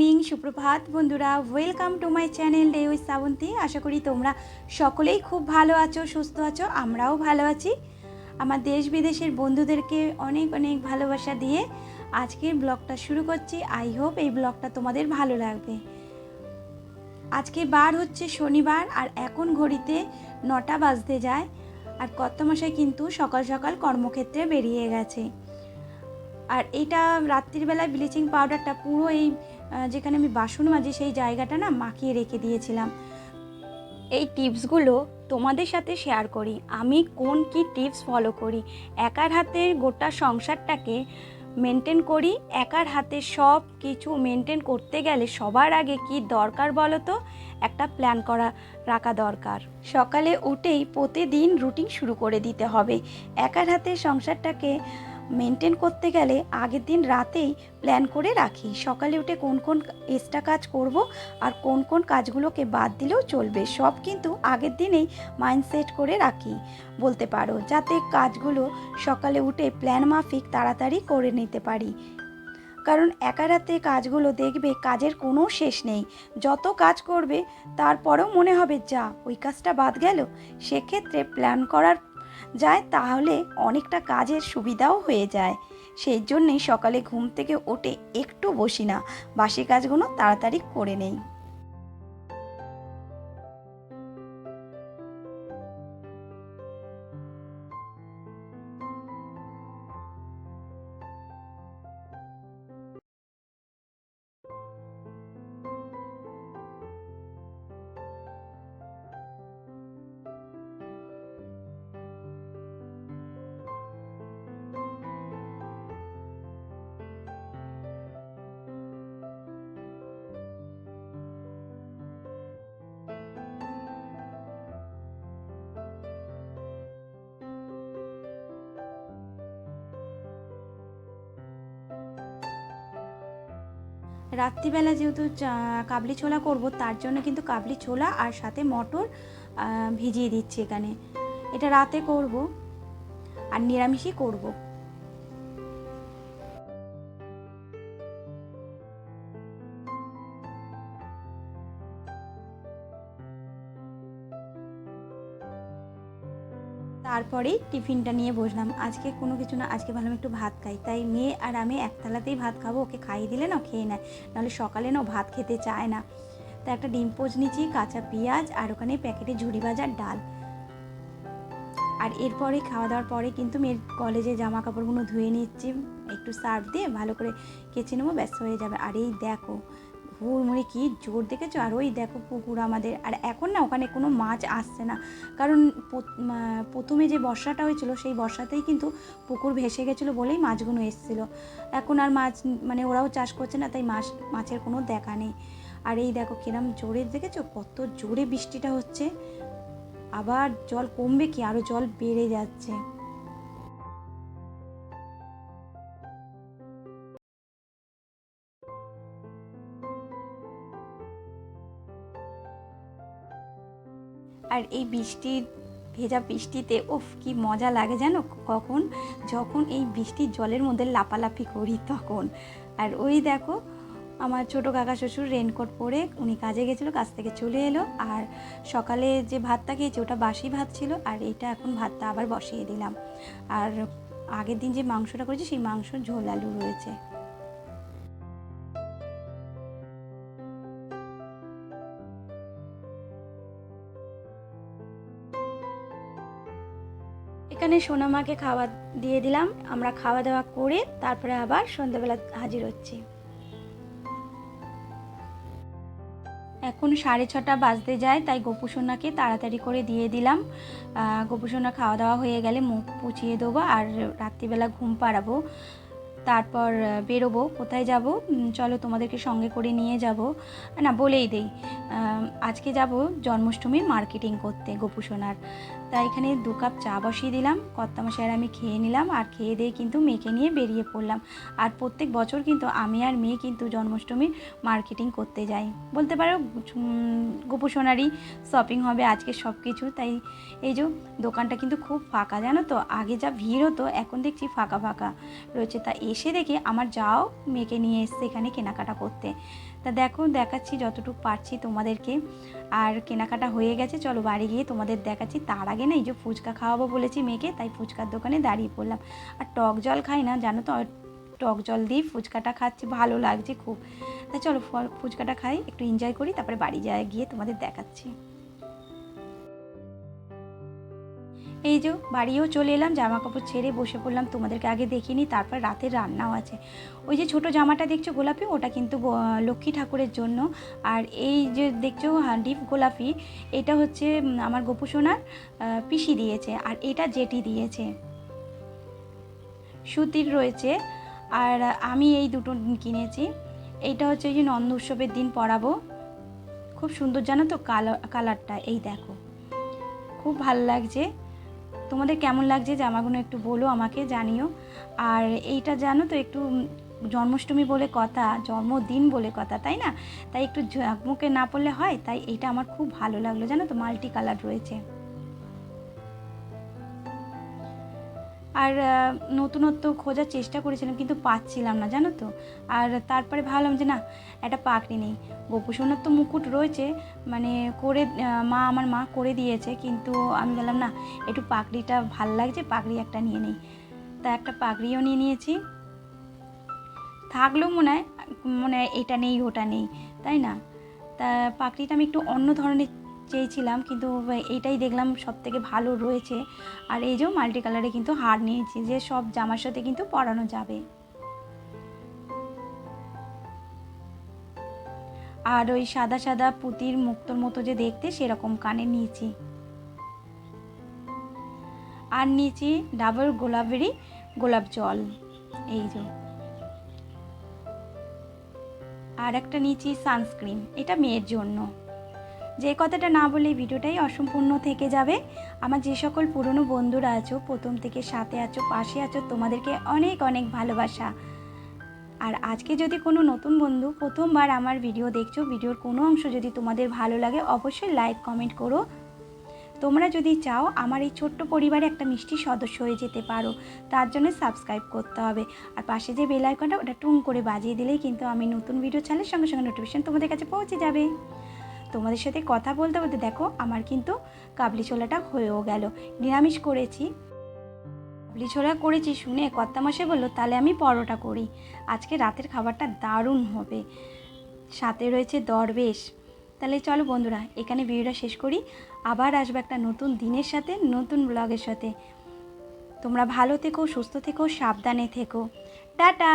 Morning, সুপ্রভাত বন্ধুরা। Welcome to my channel day with Shrabanti. আশা করি তোমরা সকলেই খুব ভালো আছো, সুস্থ আছো। আমরাও ভালো আছি। আমার দেশ বিদেশের বন্ধুদেরকে অনেক অনেক ভালোবাসা দিয়ে আজকের ব্লগটা শুরু করছি। আই হোপ এই ব্লগটা তোমাদের ভালো লাগবে। আজকে বার হচ্ছে শনিবার, আর এখন ঘড়িতে 9টা বাজতে যায়। আর কর্তামশাই কিন্তু সকাল সকাল কর্মক্ষেত্রে বেরিয়ে গেছে। আর এইটা রাত্রিবেলায় ব্লিচিং পাউডারটা পুরো এই যেখানে আমি বাসন মাজি সেই জায়গাটা না মাখিয়ে রেখে দিয়েছিলাম। এই টিপসগুলো তোমাদের সাথে শেয়ার করি। আমি কোন কি টিপস ফলো করি, একার হাতে গোটা সংসারটাকে মেনটেন করি। একার হাতে সব কিছু মেনটেন করতে গেলে সবার আগে কি দরকার বলো তো? একটা প্ল্যান রাখা দরকার। সকালে উঠেই প্রতিদিন রুটিন শুরু করে দিতে হবে। একার হাতে সংসারটাকে মেনটেন করতে গেলে আগের দিন রাতেই প্ল্যান করে রাখি, সকালে উঠে কোন কোন এক্সট্রা কাজ করব আর কোন কোন কাজগুলোকে বাদ দিলেও চলবে, সব কিন্তু আগের দিনেই মাইন্ডসেট করে রাখি বলতে পারো, যাতে কাজগুলো সকালে উঠে প্ল্যান মাফিক তাড়াতাড়ি করে নিতে পারি। কারণ একার হাতে কাজগুলো দেখবে কাজের কোনো শেষ নেই। যত কাজ করবে তারপরেও মনে হবে যা ওই কাজটা বাদ গেল। সেক্ষেত্রে প্ল্যান করার যায়, তাহলে অনেকটা কাজের সুবিধাও হয়ে যায়। সেই জন্যেই সকালে ঘুম থেকে উঠে একটু বসি না, বাসি কাজগুলো তাড়াতাড়ি করে নেই। রাত্রিবেলা যেহেতু কাবলি ছোলা করব, তার জন্য কিন্তু কাবলি ছোলা আর সাথে মটর ভিজিয়ে দিচ্ছি এখানে। এটা রাতে করব আর নিরামিষই করব। তারপরেই টিফিনটা নিয়ে বসলাম। আজকে কোনো কিছু না, আজকে ভাবলাম একটু ভাত খাই। তাই মেয়ে আর আমি একতলাতেই ভাত খাবো, ওকে খাইয়ে দিলে না খেয়ে নেয়, নাহলে সকালে না ভাত খেতে চায় না। তা একটা ডিম পোচ নিচ্ছি, কাঁচা পেঁয়াজ, আর ওখানে প্যাকেটে ঝুড়ি ভাজার ডাল। আর এরপরে খাওয়া দাওয়ার পরে কিন্তু মেয়ের কলেজে জামা কাপড়গুলো ধুয়ে নিচ্ছি, একটু সার্ফ দিয়ে ভালো করে কেচে নেবো, ব্যস্ত হয়ে যাবে। আর এই দেখো হুড়মুড়ি কি জোর দেখেছো। আর ওই দেখো পুকুর আমাদের, আর এখন না ওখানে কোনো মাছ আসছে না, কারণ প্রথমে যে বর্ষাটা হয়েছিল সেই বর্ষাতেই কিন্তু পুকুর ভেসে গেছিলো বলেই মাছগুলো এসেছিলো। এখন আর মাছ মানে ওরাও চাষ করছে না, তাই মাছের কোনো দেখা নেই। আর এই দেখো কিরম জোরে দেখেছো, কত জোরে বৃষ্টিটা হচ্ছে। আবার জল কমবে কি, আরও জল বেড়ে যাচ্ছে। আর এই ভেজা বৃষ্টিতে উফ কি মজা লাগে জানো, যখন এই বৃষ্টির জলের মধ্যে লাফালাফি করি তখন। আর ওই দেখো আমার ছোটো কাকা শ্বশুর রেনকোট পরে উনি কাজে গেছিলো, কাজ থেকে চলে এলো। আর সকালে যে ভাতটা খেয়েছি ওটা বাসি ভাত ছিল, আর এটা এখন ভাতটা আবার বসিয়ে দিলাম। আর আগের দিন যে মাংসটা করেছি সেই মাংসর ঝোল আলু রয়েছে। এখানে সোনামাকে খাওয়া দিয়ে দিলাম, আমরা খাওয়া দাওয়া করে তারপরে আবার সন্ধ্যাবেলা হাজির হচ্ছি। এখন 6:30 বাজতে যায়, তাই গোপুসোনাকে তাড়াতাড়ি করে দিয়ে দিলাম। গোপুসোনা খাওয়া দাওয়া হয়ে গেলে মুখ পুছিয়ে দেবো আর রাত্রিবেলা ঘুম পাড়াবো। তারপর বেরোবো। কোথায় যাব চলো তোমাদেরকে সঙ্গে করে নিয়ে যাব। না বলেই দেই, আজকে যাব জন্মাষ্টমীর মার্কেটিং করতে গোপুসোনার। তাই এখানে 2 কাপ চা বসিয়ে দিলাম, কর্তামশাই আমি খেয়ে নিলাম। আর খেয়ে দিয়ে কিন্তু মেয়েকে নিয়ে বেরিয়ে পড়লাম। আর প্রত্যেক বছর কিন্তু আমি আর মেয়ে কিন্তু জন্মাষ্টমীর মার্কেটিং করতে যাই বলতে পারো। গোপুসোনারই শপিং হবে আজকে সব কিছু। তাই এই যে দোকানটা কিন্তু খুব ফাঁকা জানো তো, আগে যা ভিড় হতো এখন দেখছি ফাঁকা ফাঁকা রয়েছে। তা এসে দেখে আমার যাও মেয়েকে নিয়ে এসছে এখানে কেনাকাটা করতে। তা দেখো দেখাচ্ছি যতটুকু পারছি তোমাদেরকে। আর কেনাকাটা হয়ে গেছে, চলো বাড়ি গিয়ে তোমাদের দেখাচ্ছি। তার আগে না এই যে ফুচকা খাওয়াবো বলেছি মেয়েকে, তাই ফুচকার দোকানে দাঁড়িয়ে পড়লাম। আর টক জল খাই না জানো তো, টক জল দিয়ে ফুচকাটা খাচ্ছি, ভালো লাগছে খুব। তাই চলো ফুচকাটা খাই, একটু এনজয় করি, তারপরে বাড়ি গিয়ে তোমাদের দেখাচ্ছি। এই যে বাড়িও চলে এলাম, জামা কাপড় ছেড়ে বসে পড়লাম, তোমাদেরকে আগে দেখিনি। তারপর রাতের রান্নাও আছে। ওই যে ছোট জামাটা দেখছো গোলাপি, ওটা কিন্তু লক্ষ্মী ঠাকুরের জন্য। আর এই যে দেখছো ডিপ গোলাপি, এটা হচ্ছে আমার গোপু সোনার পিসি দিয়েছে, আর এটা জেঠি দিয়েছে। সুতির রয়েছে। আর আমি এই দুটো কিনেছি। এইটা হচ্ছে এই যে নন্দ উৎসবের দিন পরাবো, খুব সুন্দর জানো তো কালারটা, এই দেখো খুব ভালো লাগছে। তোমাদের কেমন লাগছে জামাগুলো একটু বলো, আমাকে জানিও। আর এইটা জানো তো একটু জন্মাষ্টমী বলে কথা, জন্মদিন বলে কথা, তাই না? তাই একটু মুখে না পড়লে হয়, তাই এইটা আমার খুব ভালো লাগলো জানো তো, মাল্টি কালার রয়েছে। আর নতুনত্ব খোঁজার চেষ্টা করেছিলাম কিন্তু পাচ্ছিলাম না জানো তো। আর তারপরে ভাবলাম যে না, একটা পাগড়ি নেই। গোপু সোনার তো মুকুট রয়েছে, মানে আমার মা করে দিয়েছে, কিন্তু আমি বললাম না, একটু পাগড়িটা ভাল লাগছে, পাগড়ি একটা নিয়ে নেই। তা একটা পাগড়িও নিয়ে নিয়েছি। থাকলেও মনে হয় এটা নেই ওটা নেই, তাই না? তা পাগড়িটা আমি একটু অন্য ধরনের চেয়েছিলাম, কিন্তু এইটাই দেখলাম সব থেকে ভালো রয়েছে। আর এই যে মাল্টি কালারে কিন্তু হার নিয়েছি, যে সব জামার সাথে কিন্তু পরানো যাবে। আর ওই সাদা সাদা পুঁতির মুক্তোর মতো যে দেখতে, সেরকম কানে নিয়েছি। আর নিয়েছি ডাবল গোলাপ জল, এই যে। আর একটা নিয়েছি সানস্ক্রিন, এটা মেয়ের জন্য। যে কথাটা না বলে ভিডিওটাই অসম্পূর্ণ থেকে যাবে। আমার যে সকল পুরনো বন্ধুরা আছো, প্রথম থেকে সাথে আছো, পাশে আছো, তোমাদেরকে অনেক অনেক ভালোবাসা। আর আজকে যদি কোনো নতুন বন্ধু প্রথমবার আমার ভিডিও দেখছো, ভিডিওর কোনো অংশ যদি তোমাদের ভালো লাগে, অবশ্যই লাইক কমেন্ট করো। তোমরা যদি চাও আমার এই ছোট্ট পরিবারে একটা মিষ্টি সদস্য হয়ে যেতে পারো, তার জন্য সাবস্ক্রাইব করতে হবে। আর পাশে যে বেল আইকনটা, ওটা টুং করে বাজিয়ে দিলেই কিন্তু আমি নতুন ভিডিও ছাড়লে সঙ্গে সঙ্গে নোটিফিকেশন তোমাদের কাছে পৌঁছে যাবে। তোমাদের সাথে কথা বলতে বলতে দেখো আমার কিন্তু কাবলি ছোলাটা হয়েও গেল। নিরামিষ করেছি, কাবলি ছোলা করেছি শুনে কর্তামশাই বললো তাহলে আমি পরোটা করি। আজকে রাতের খাবারটা দারুণ হবে, সাথে রয়েছে দরবেশ। তাহলে চলো বন্ধুরা, এখানে ভিডিওটা শেষ করি। আবার আসবো একটা নতুন দিনের সাথে, নতুন ব্লগের সাথে। তোমরা ভালো থেকো, সুস্থ থেকো, সাবধানে থেকো। টাটা।